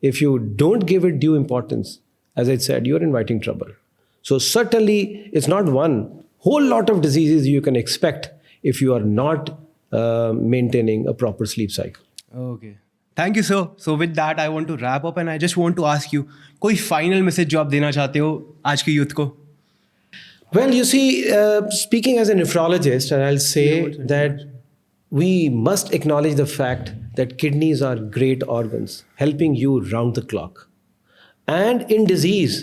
If you don't give it due importance, as I said, you're inviting trouble. So certainly it's not one, whole lot of diseases you can expect if you are not maintaining a proper sleep cycle. Okay. Thank you, sir. So with that, I want to wrap up and I just want to ask you, कोई final message जो आप देना चाहते हो आज के youth को? Well, you see, speaking as a nephrologist, and I'll say that we must acknowledge the fact that kidneys are great organs, helping you round the clock. And in disease,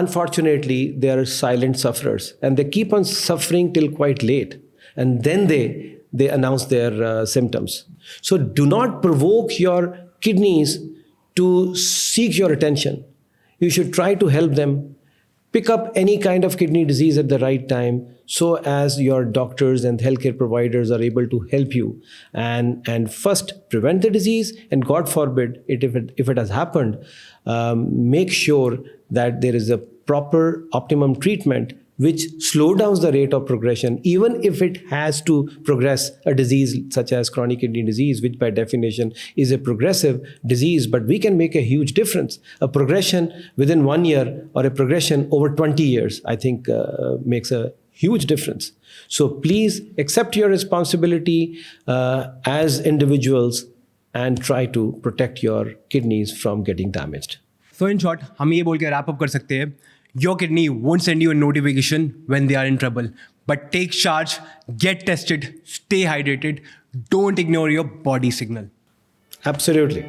unfortunately, they are silent sufferers, and they keep on suffering till quite late, and then they announce their symptoms. So do not provoke your kidneys to seek your attention. You should try to help them pick up any kind of kidney disease at the right time, so as your doctors and healthcare providers are able to help you and first prevent the disease, and God forbid if it has happened, make sure that there is a proper optimum treatment which slow down the rate of progression, even if it has to progress a disease such as chronic kidney disease, which by definition is a progressive disease, but we can make a huge difference. A progression within 1 year or a progression over 20 years, I think makes a huge difference. So please accept your responsibility as individuals and try to protect your kidneys from getting damaged. So in short हम ये बोल के wrap up कर सकते हैं, your kidney won't send you a notification when they are in trouble, but take charge, get tested, stay hydrated, don't ignore your body signal. Absolutely.